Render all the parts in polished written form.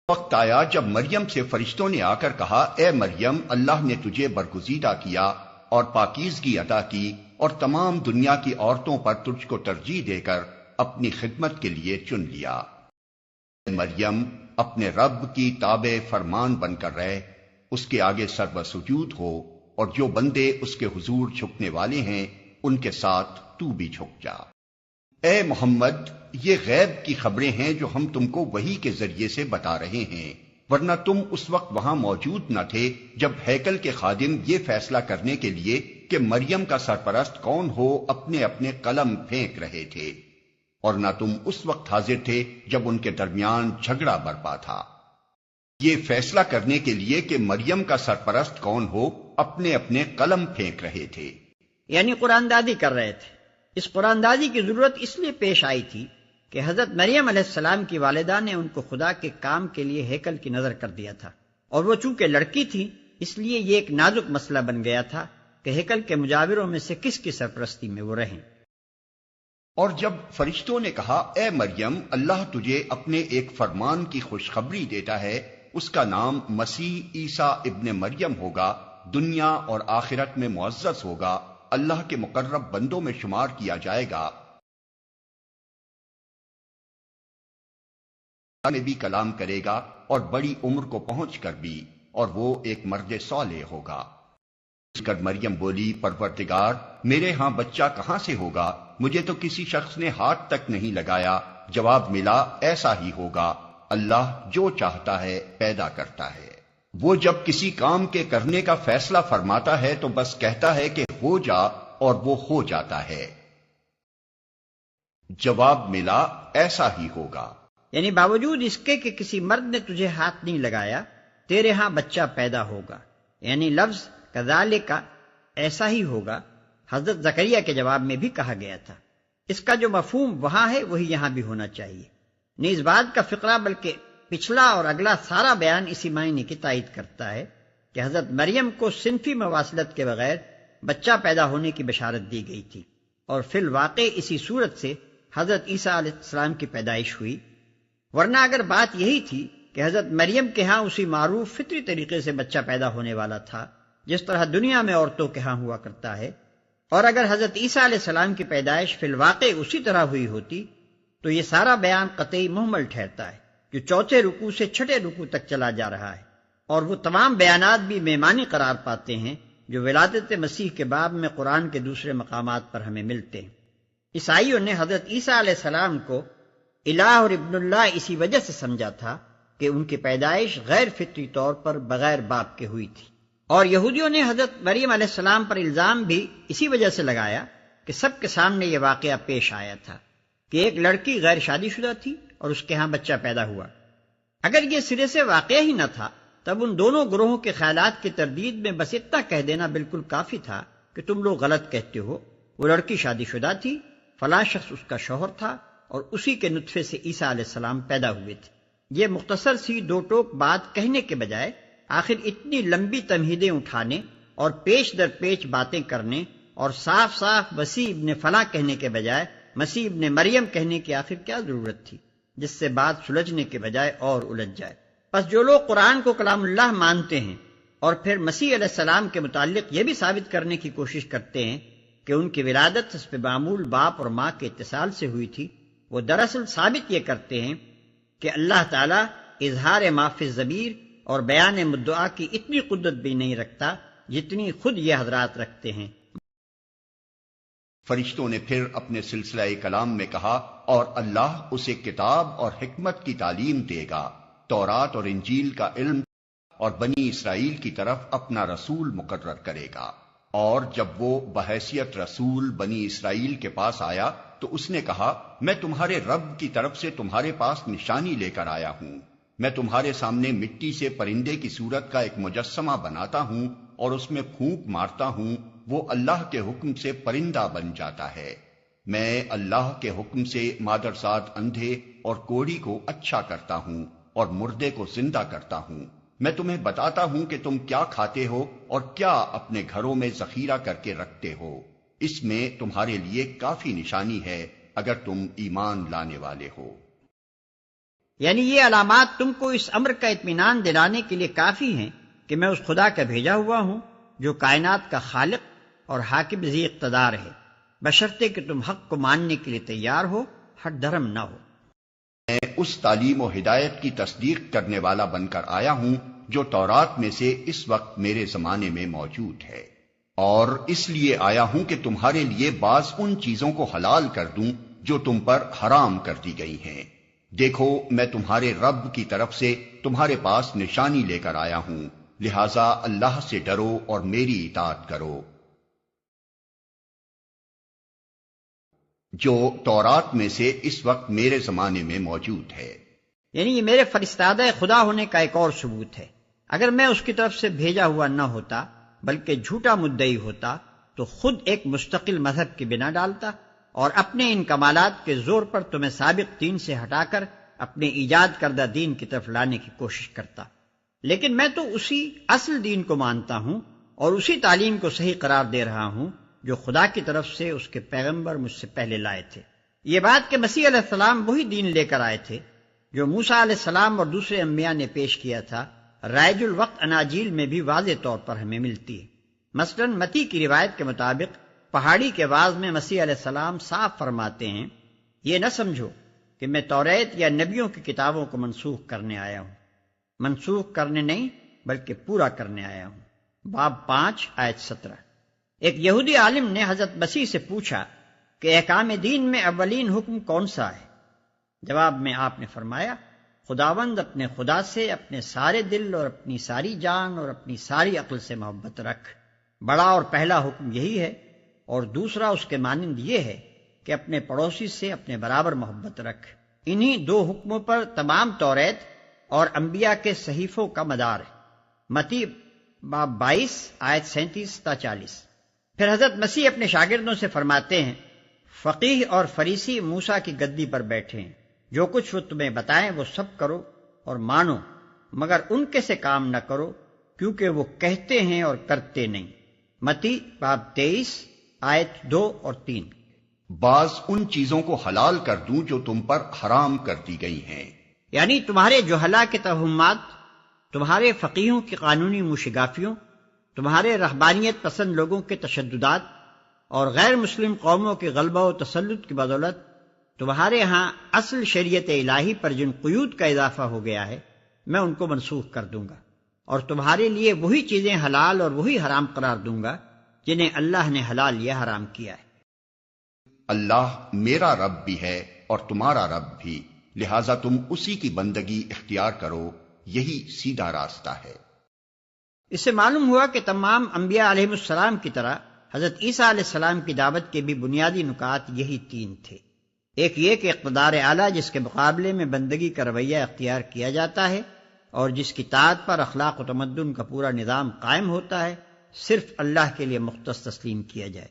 وقت آیا جب مریم سے فرشتوں نے آ کر کہا، اے مریم، اللہ نے تجھے برگزیدہ کیا اور پاکیزگی عطا کی اور تمام دنیا کی عورتوں پر تجھ کو ترجیح دے کر اپنی خدمت کے لیے چن لیا۔ اے مریم، اپنے رب کی تابع فرمان بن کر رہ، اس کے آگے سر سجود ہو، اور جو بندے اس کے حضور جھکنے والے ہیں ان کے ساتھ تو بھی جھک جا۔ اے محمد، یہ غیب کی خبریں ہیں جو ہم تم کو وحی کے ذریعے سے بتا رہے ہیں، ورنہ تم اس وقت وہاں موجود نہ تھے جب ہیکل کے خادم یہ فیصلہ کرنے کے لیے کہ مریم کا سرپرست کون ہو اپنے اپنے قلم پھینک رہے تھے، اور نہ تم اس وقت حاضر تھے جب ان کے درمیان جھگڑا برپا تھا۔ یہ فیصلہ کرنے کے لیے کہ مریم کا سرپرست کون ہو اپنے اپنے قلم پھینک رہے تھے، یعنی قرآن دادی کر رہے تھے۔ اس قرآن دادی کی ضرورت اس لیے پیش آئی تھی کہ حضرت مریم علیہ السلام کی والدہ نے ان کو خدا کے کام کے لیے ہیکل کی نظر کر دیا تھا، اور وہ چونکہ لڑکی تھی اس لیے یہ ایک نازک مسئلہ بن گیا تھا کہ ہیکل کے مجاوروں میں سے کس کی سرپرستی میں وہ رہیں۔ اور جب فرشتوں نے کہا، اے مریم، اللہ تجھے اپنے ایک فرمان کی خوشخبری دیتا ہے، اس کا نام مسیح عیسیٰ ابن مریم ہوگا، دنیا اور آخرت میں معزز ہوگا، اللہ کے مقرب بندوں میں شمار کیا جائے گا، میں بھی کلام کرے گا اور بڑی عمر کو پہنچ کر بھی، اور وہ ایک مرد صالح ہوگا۔ اس کر مریم بولی، پروردگار، میرے ہاں بچہ کہاں سے ہوگا؟ مجھے تو کسی شخص نے ہاتھ تک نہیں لگایا۔ جواب ملا، ایسا ہی ہوگا، اللہ جو چاہتا ہے پیدا کرتا ہے۔ وہ جب کسی کام کے کرنے کا فیصلہ فرماتا ہے تو بس کہتا ہے کہ ہو جا، اور وہ ہو جاتا ہے۔ جواب ملا، ایسا ہی ہوگا، یعنی باوجود اس کے کہ کسی مرد نے تجھے ہاتھ نہیں لگایا، تیرے ہاں بچہ پیدا ہوگا۔ یعنی لفظ کذالک، ایسا ہی ہوگا، حضرت زکریا کے جواب میں بھی کہا گیا تھا۔ اس کا جو مفہوم وہاں ہے وہی یہاں بھی ہونا چاہیے۔ نیز بات کا فقرہ بلکہ پچھلا اور اگلا سارا بیان اسی معنی کی تائید کرتا ہے کہ حضرت مریم کو صنفی مواصلت کے بغیر بچہ پیدا ہونے کی بشارت دی گئی تھی، اور فی الواقع اسی صورت سے حضرت عیسیٰ علیہ السلام کی پیدائش ہوئی۔ ورنہ اگر بات یہی تھی کہ حضرت مریم کے ہاں اسی معروف فطری طریقے سے بچہ پیدا ہونے والا تھا جس طرح دنیا میں عورتوں کے ہاں ہوا کرتا ہے، اور اگر حضرت عیسیٰ علیہ السلام کی پیدائش فی الواقع اسی طرح ہوئی ہوتی تو یہ سارا بیان قطعی محمل ٹھہرتا ہے جو چوتھے رکوع سے چھٹے رکوع تک چلا جا رہا ہے، اور وہ تمام بیانات بھی میمانی قرار پاتے ہیں جو ولادت مسیح کے باب میں قرآن کے دوسرے مقامات پر ہمیں ملتے ہیں۔ عیسائیوں نے حضرت عیسیٰ علیہ السلام کو الہ اور ابن اللہ اسی وجہ سے سمجھا تھا کہ ان کی پیدائش غیر فطری طور پر بغیر باپ کے ہوئی تھی، اور یہودیوں نے حضرت مریم علیہ السلام پر الزام بھی اسی وجہ سے لگایا کہ سب کے سامنے یہ واقعہ پیش آیا تھا کہ ایک لڑکی غیر شادی شدہ تھی اور اس کے ہاں بچہ پیدا ہوا۔ اگر یہ سرے سے واقعہ ہی نہ تھا تب ان دونوں گروہوں کے خیالات کی تردید میں بس اتنا کہہ دینا بالکل کافی تھا کہ تم لوگ غلط کہتے ہو، وہ لڑکی شادی شدہ تھی، فلاں شخص اس کا شوہر تھا، اور اسی کے نطفے سے عیسیٰ علیہ السلام پیدا ہوئے تھے۔ یہ مختصر سی دو ٹوک بات کہنے کے بجائے آخر اتنی لمبی تمہیدیں اٹھانے اور پیش در پیش باتیں کرنے اور صاف صاف مسیح ابن فلاں کہنے کے بجائے مسیح ابن مریم کہنے کی آخر کیا ضرورت تھی جس سے بات سلجھنے کے بجائے اور الجھ جائے؟ پس جو لوگ قرآن کو کلام اللہ مانتے ہیں اور پھر مسیح علیہ السلام کے متعلق یہ بھی ثابت کرنے کی کوشش کرتے ہیں کہ ان کی ولادت حسب معمول باپ اور ماں کے اتصال سے ہوئی تھی، وہ دراصل ثابت یہ کرتے ہیں کہ اللہ تعالیٰ اظہار ما فی الضمیر اور بیان مدعا کی اتنی قدرت بھی نہیں رکھتا جتنی خود یہ حضرات رکھتے ہیں۔ فرشتوں نے پھر اپنے سلسلہ کلام میں کہا، اور اللہ اسے کتاب اور حکمت کی تعلیم دے گا، تورات اور انجیل کا علم، اور بنی اسرائیل کی طرف اپنا رسول مقرر کرے گا۔ اور جب وہ بحیثیت رسول بنی اسرائیل کے پاس آیا تو اس نے کہا، میں تمہارے رب کی طرف سے تمہارے پاس نشانی لے کر آیا ہوں۔ میں تمہارے سامنے مٹی سے پرندے کی صورت کا ایک مجسمہ بناتا ہوں اور اس میں پھونک مارتا ہوں، وہ اللہ کے حکم سے پرندہ بن جاتا ہے۔ میں اللہ کے حکم سے مادرزاد اندھے اور کوڑی کو اچھا کرتا ہوں اور مردے کو زندہ کرتا ہوں۔ میں تمہیں بتاتا ہوں کہ تم کیا کھاتے ہو اور کیا اپنے گھروں میں ذخیرہ کر کے رکھتے ہو۔ اس میں تمہارے لیے کافی نشانی ہے اگر تم ایمان لانے والے ہو۔ یعنی یہ علامات تم کو اس امر کا اطمینان دلانے کے لیے کافی ہیں کہ میں اس خدا کا بھیجا ہوا ہوں جو کائنات کا خالق اور حاکم ذی اقتدار ہے، بشرطے کہ تم حق کو ماننے کے لیے تیار ہو، ہٹ دھرم نہ ہو۔ میں اس تعلیم و ہدایت کی تصدیق کرنے والا بن کر آیا ہوں جو تورات میں سے اس وقت میرے زمانے میں موجود ہے، اور اس لیے آیا ہوں کہ تمہارے لیے بعض ان چیزوں کو حلال کر دوں جو تم پر حرام کر دی گئی ہیں۔ دیکھو میں تمہارے رب کی طرف سے تمہارے پاس نشانی لے کر آیا ہوں، لہذا اللہ سے ڈرو اور میری اطاعت کرو۔ جو تورات میں سے اس وقت میرے زمانے میں موجود ہے، یعنی یہ میرے فرستادہ خدا ہونے کا ایک اور ثبوت ہے۔ اگر میں اس کی طرف سے بھیجا ہوا نہ ہوتا بلکہ جھوٹا مدعی ہوتا تو خود ایک مستقل مذہب کی بنا ڈالتا اور اپنے ان کمالات کے زور پر تمہیں سابق دین سے ہٹا کر اپنے ایجاد کردہ دین کی طرف لانے کی کوشش کرتا، لیکن میں تو اسی اصل دین کو مانتا ہوں اور اسی تعلیم کو صحیح قرار دے رہا ہوں جو خدا کی طرف سے اس کے پیغمبر مجھ سے پہلے لائے تھے۔ یہ بات کہ مسیح علیہ السلام وہی دین لے کر آئے تھے جو موسیٰ علیہ السلام اور دوسرے انبیاء نے پیش کیا تھا، رائج الوقت اناجیل میں بھی واضح طور پر ہمیں ملتی ہے۔ مثلا متی کی روایت کے مطابق پہاڑی کے واعظ میں مسیح علیہ السلام صاف فرماتے ہیں، یہ نہ سمجھو کہ میں توریت یا نبیوں کی کتابوں کو منسوخ کرنے آیا ہوں، منسوخ کرنے نہیں بلکہ پورا کرنے آیا ہوں۔ باب 5 آیت 17۔ ایک یہودی عالم نے حضرت مسیح سے پوچھا کہ احکام دین میں اولین حکم کون سا ہے؟ جواب میں آپ نے فرمایا، خداوند اپنے خدا سے اپنے سارے دل اور اپنی ساری جان اور اپنی ساری عقل سے محبت رکھ۔ بڑا اور پہلا حکم یہی ہے، اور دوسرا اس کے مانند یہ ہے کہ اپنے پڑوسی سے اپنے برابر محبت رکھ۔ انہی دو حکموں پر تمام توریت اور انبیاء کے صحیفوں کا مدار ہے۔ متی باب 22 آیت 37 تا 40۔ پھر حضرت مسیح اپنے شاگردوں سے فرماتے ہیں، فقیہ اور فریسی موسیٰ کی گدی پر بیٹھے ہیں، جو کچھ وہ تمہیں بتائیں وہ سب کرو اور مانو، مگر ان کے سے کام نہ کرو کیونکہ وہ کہتے ہیں اور کرتے نہیں۔ متی باب 23 آیت 2 اور 3۔ بعض ان چیزوں کو حلال کر دوں جو تم پر حرام کر دی گئی ہیں، یعنی تمہارے جہلا کے توہمات، تمہارے فقیہوں کی قانونی موشگافیوں، تمہارے رہبانیت پسند لوگوں کے تشددات اور غیر مسلم قوموں کے غلبہ و تسلط کی بدولت تمہارے ہاں اصل شریعت الہی پر جن قیود کا اضافہ ہو گیا ہے میں ان کو منسوخ کر دوں گا، اور تمہارے لیے وہی چیزیں حلال اور وہی حرام قرار دوں گا جنہیں اللہ نے حلال یا حرام کیا ہے۔ اللہ میرا رب بھی ہے اور تمہارا رب بھی، لہذا تم اسی کی بندگی اختیار کرو، یہی سیدھا راستہ ہے۔ اس سے معلوم ہوا کہ تمام انبیاء علیہ السلام کی طرح حضرت عیسیٰ علیہ السلام کی دعوت کے بھی بنیادی نکات یہی 3 تھے۔ ایک یہ کہ اقتدار اعلیٰ جس کے مقابلے میں بندگی کا رویہ اختیار کیا جاتا ہے اور جس کی طاعت پر اخلاق و تمدن کا پورا نظام قائم ہوتا ہے، صرف اللہ کے لیے مختص تسلیم کیا جائے۔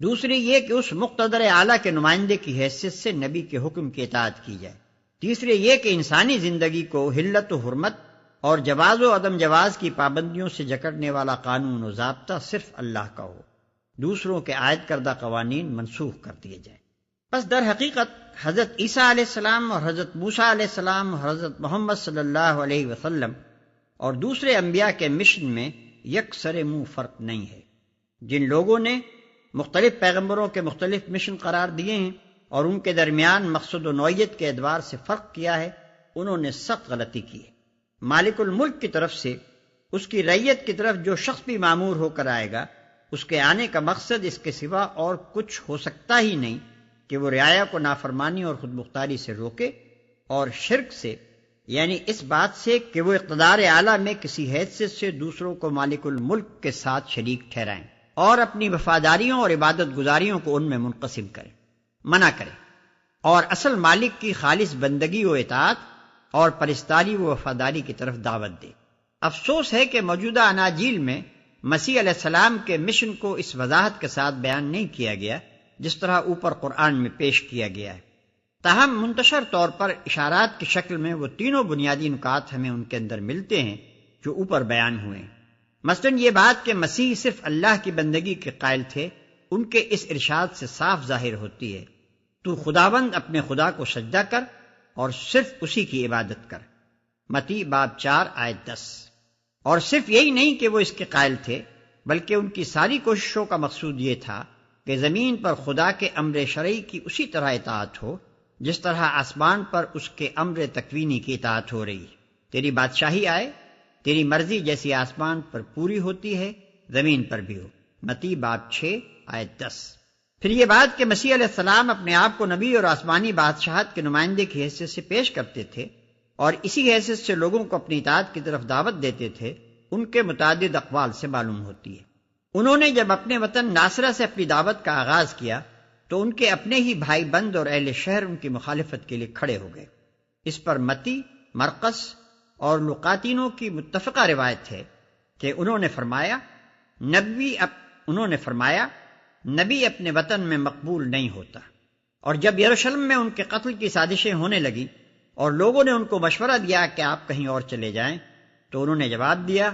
دوسری یہ کہ اس مقتدر اعلیٰ کے نمائندے کی حیثیت سے نبی کے حکم کی اطاعت کی جائے۔ تیسری یہ کہ انسانی زندگی کو حلت و حرمت اور جواز و عدم جواز کی پابندیوں سے جکڑنے والا قانون و ضابطہ صرف اللہ کا ہو، دوسروں کے عائد کردہ قوانین منسوخ کر دیے جائیں۔ بس در حقیقت حضرت عیسیٰ علیہ السلام اور حضرت موسیٰ علیہ السلام اور حضرت محمد صلی اللہ علیہ وسلم اور دوسرے انبیاء کے مشن میں یکسر منہ فرق نہیں ہے۔ جن لوگوں نے مختلف پیغمبروں کے مختلف مشن قرار دیے ہیں اور ان کے درمیان مقصد و نوعیت کے اعتبار سے فرق کیا ہے، انہوں نے سخت غلطی کی ہے۔ مالک الملک کی طرف سے اس کی رعیت کی طرف جو شخص بھی مامور ہو کر آئے گا، اس کے آنے کا مقصد اس کے سوا اور کچھ ہو سکتا ہی نہیں کہ وہ رعایا کو نافرمانی اور خود مختاری سے روکے اور شرک سے، یعنی اس بات سے کہ وہ اقتدار اعلیٰ میں کسی حیثیت سے دوسروں کو مالک الملک کے ساتھ شریک ٹھہرائیں اور اپنی وفاداریوں اور عبادت گزاریوں کو ان میں منقسم کریں، منع کریں، اور اصل مالک کی خالص بندگی و اطاعت اور پرستاری و وفاداری کی طرف دعوت دے۔ افسوس ہے کہ موجودہ اناجیل میں مسیح علیہ السلام کے مشن کو اس وضاحت کے ساتھ بیان نہیں کیا گیا جس طرح اوپر قرآن میں پیش کیا گیا ہے۔ تاہم منتشر طور پر اشارات کی شکل میں وہ تینوں بنیادی نکات ہمیں ان کے اندر ملتے ہیں جو اوپر بیان ہوئے ہیں۔ مثلاً یہ بات کہ مسیح صرف اللہ کی بندگی کے قائل تھے، ان کے اس ارشاد سے صاف ظاہر ہوتی ہے، تو خداوند اپنے خدا کو سجدہ کر اور صرف اسی کی عبادت کر۔ متی باب 4 آیت 10۔ اور صرف یہی نہیں کہ وہ اس کے قائل تھے، بلکہ ان کی ساری کوششوں کا مقصود یہ تھا کہ زمین پر خدا کے امر شرعی کی اسی طرح اطاعت ہو جس طرح آسمان پر اس کے امر تکوینی کی اطاعت ہو رہی۔ تیری بادشاہی آئے، تیری مرضی جیسی آسمان پر پوری ہوتی ہے زمین پر بھی ہو۔ متی باب 6 آیت 10۔ پھر یہ بات کہ مسیح علیہ السلام اپنے آپ کو نبی اور آسمانی بادشاہت کے نمائندے کی حیثیت سے پیش کرتے تھے اور اسی حیثیت سے لوگوں کو اپنی اطاعت کی طرف دعوت دیتے تھے، ان کے متعدد اقوال سے معلوم ہوتی ہے۔ انہوں نے جب اپنے وطن ناصرہ سے اپنی دعوت کا آغاز کیا تو ان کے اپنے ہی بھائی بند اور اہل شہر ان کی مخالفت کے لیے کھڑے ہو گئے۔ اس پر متی، مرقس اور لقاتینوں کی متفقہ روایت ہے کہ انہوں نے فرمایا نبی اپنے وطن میں مقبول نہیں ہوتا۔ اور جب یروشلم میں ان کے قتل کی سازشیں ہونے لگیں اور لوگوں نے ان کو مشورہ دیا کہ آپ کہیں اور چلے جائیں تو انہوں نے جواب دیا،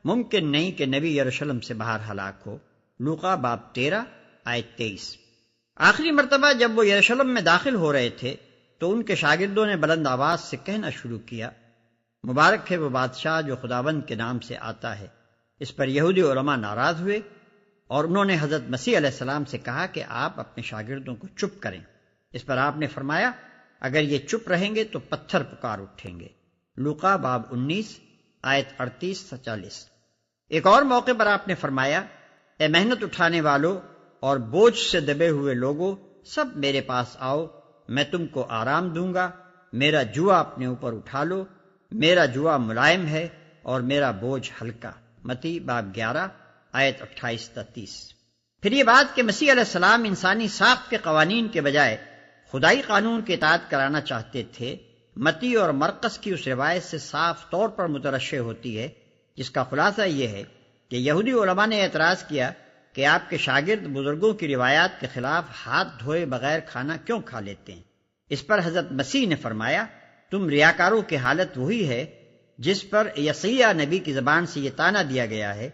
ممکن نہیں کہ نبی یروشلم سے باہر ہلاک ہو۔ لوقا باب 13 آیت 23۔ آخری مرتبہ جب وہ یروشلم میں داخل ہو رہے تھے تو ان کے شاگردوں نے بلند آواز سے کہنا شروع کیا، مبارک ہے وہ بادشاہ جو خداوند کے نام سے آتا ہے۔ اس پر یہودی علماء ناراض ہوئے اور انہوں نے حضرت مسیح علیہ السلام سے کہا کہ آپ اپنے شاگردوں کو چپ کریں۔ اس پر آپ نے فرمایا، اگر یہ چپ رہیں گے تو پتھر پکار اٹھیں گے۔ لوقا باب 19 آیت 38 سے 40۔ ایک اور موقع پر آپ نے فرمایا، اے محنت اٹھانے والوں اور بوجھ سے دبے ہوئے لوگوں، سب میرے پاس آؤ، میں تم کو آرام دوں گا۔ میرا جوا اپنے اوپر اٹھا لو، میرا جوا ملائم ہے اور میرا بوجھ ہلکا۔ متی باب 11 آیت 28 تا 30۔ پھر یہ بات کہ مسیح علیہ السلام انسانی ساخت کے قوانین کے بجائے خدائی قانون کی اطاعت کرانا چاہتے تھے، متی اور مرقس کی اس روایت سے صاف طور پر مترشح ہوتی ہے، جس کا خلاصہ یہ ہے کہ یہودی علماء نے اعتراض کیا کہ آپ کے شاگرد بزرگوں کی روایات کے خلاف ہاتھ دھوئے بغیر کھانا کیوں کھا لیتے ہیں۔ اس پر حضرت مسیح نے فرمایا، تم ریاکاروں کی حالت وہی ہے جس پر یسیع نبی کی زبان سے یہ طعنہ دیا گیا ہے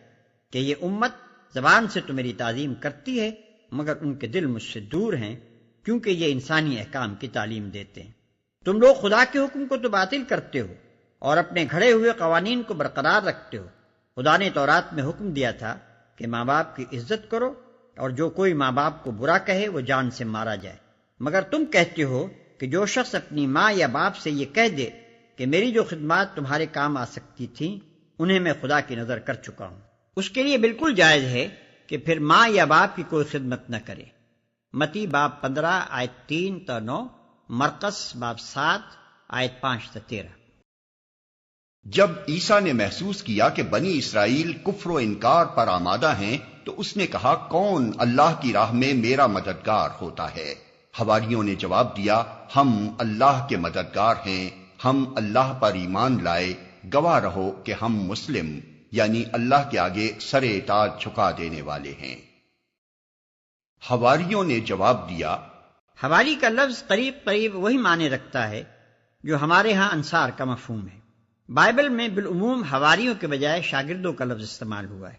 کہ یہ امت زبان سے تو میری تعظیم کرتی ہے مگر ان کے دل مجھ سے دور ہیں، کیونکہ یہ انسانی احکام کی تعلیم دیتے ہیں۔ تم لوگ خدا کے حکم کو تو باطل کرتے ہو اور اپنے گھڑے ہوئے قوانین کو برقرار رکھتے ہو۔ خدا نے تورات میں حکم دیا تھا کہ ماں باپ کی عزت کرو اور جو کوئی ماں باپ کو برا کہے وہ جان سے مارا جائے، مگر تم کہتے ہو کہ جو شخص اپنی ماں یا باپ سے یہ کہہ دے کہ میری جو خدمات تمہارے کام آ سکتی تھیں انہیں میں خدا کی نظر کر چکا ہوں، اس کے لیے بالکل جائز ہے کہ پھر ماں یا باپ کی کوئی خدمت نہ کرے۔ متی باب 15 آیت 3 تا 9، مرقس باب 7 آیت 5 تا 13۔ جب عیسیٰ نے محسوس کیا کہ بنی اسرائیل کفر و انکار پر آمادہ ہیں تو اس نے کہا، کون اللہ کی راہ میں میرا مددگار ہوتا ہے؟ حواریوں نے جواب دیا، ہم اللہ کے مددگار ہیں، ہم اللہ پر ایمان لائے، گواہ رہو کہ ہم مسلم یعنی اللہ کے آگے سر اطاعت جھکا دینے والے ہیں۔ حواریوں نے جواب دیا، حواری کا لفظ قریب قریب وہی معنی رکھتا ہے جو ہمارے ہاں انصار کا مفہوم ہے۔ بائبل میں بالعموم حواریوں کے بجائے شاگردوں کا لفظ استعمال ہوا ہے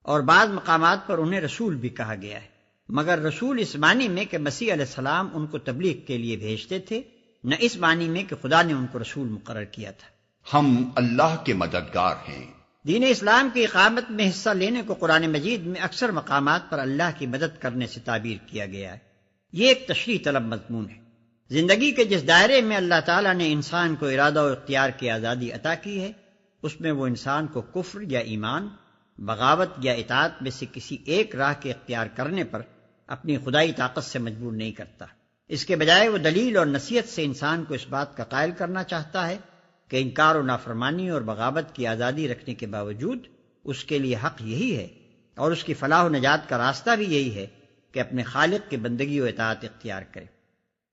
اور بعض مقامات پر انہیں رسول بھی کہا گیا ہے، مگر رسول اس معنی میں کہ مسیح علیہ السلام ان کو تبلیغ کے لیے بھیجتے تھے، نہ اس معنی میں کہ خدا نے ان کو رسول مقرر کیا تھا۔ ہم اللہ کے مددگار ہیں۔ دین اسلام کی اقامت میں حصہ لینے کو قرآن مجید میں اکثر مقامات پر اللہ کی مدد کرنے سے تعبیر کیا گیا ہے۔ یہ ایک تشریح طلب مضمون ہے۔ زندگی کے جس دائرے میں اللہ تعالیٰ نے انسان کو ارادہ و اختیار کی آزادی عطا کی ہے، اس میں وہ انسان کو کفر یا ایمان، بغاوت یا اطاعت میں سے کسی ایک راہ کے اختیار کرنے پر اپنی خدائی طاقت سے مجبور نہیں کرتا۔ اس کے بجائے وہ دلیل اور نصیحت سے انسان کو اس بات کا قائل کرنا چاہتا ہے کہ انکار و نافرمانی اور بغاوت کی آزادی رکھنے کے باوجود اس کے لیے حق یہی ہے اور اس کی فلاح و نجات کا راستہ بھی یہی ہے کہ اپنے خالق کی بندگی و اطاعت اختیار کرے۔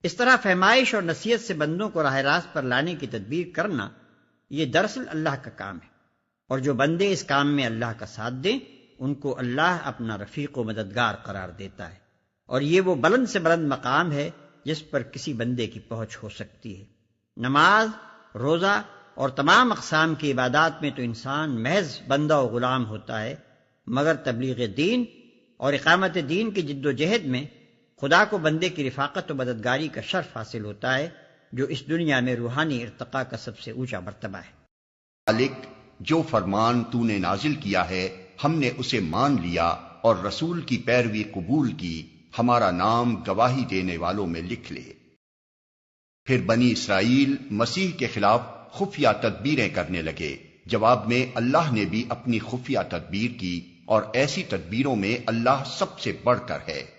اس طرح فہمائش اور نصیحت سے بندوں کو راہ راست پر لانے کی تدبیر کرنا یہ دراصل اللہ کا کام ہے، اور جو بندے اس کام میں اللہ کا ساتھ دیں ان کو اللہ اپنا رفیق و مددگار قرار دیتا ہے، اور یہ وہ بلند سے بلند مقام ہے جس پر کسی بندے کی پہنچ ہو سکتی ہے۔ نماز، روزہ اور تمام اقسام کی عبادات میں تو انسان محض بندہ و غلام ہوتا ہے، مگر تبلیغ دین اور اقامت دین کی جد و جہد میں خدا کو بندے کی رفاقت و مددگاری کا شرف حاصل ہوتا ہے، جو اس دنیا میں روحانی ارتقاء کا سب سے اونچا مرتبہ ہے۔ مالک، جو فرمان تو نے نازل کیا ہے ہم نے اسے مان لیا اور رسول کی پیروی قبول کی، ہمارا نام گواہی دینے والوں میں لکھ لے۔ پھر بنی اسرائیل مسیح کے خلاف خفیہ تدبیریں کرنے لگے، جواب میں اللہ نے بھی اپنی خفیہ تدبیر کی، اور ایسی تدبیروں میں اللہ سب سے بڑھ کر ہے۔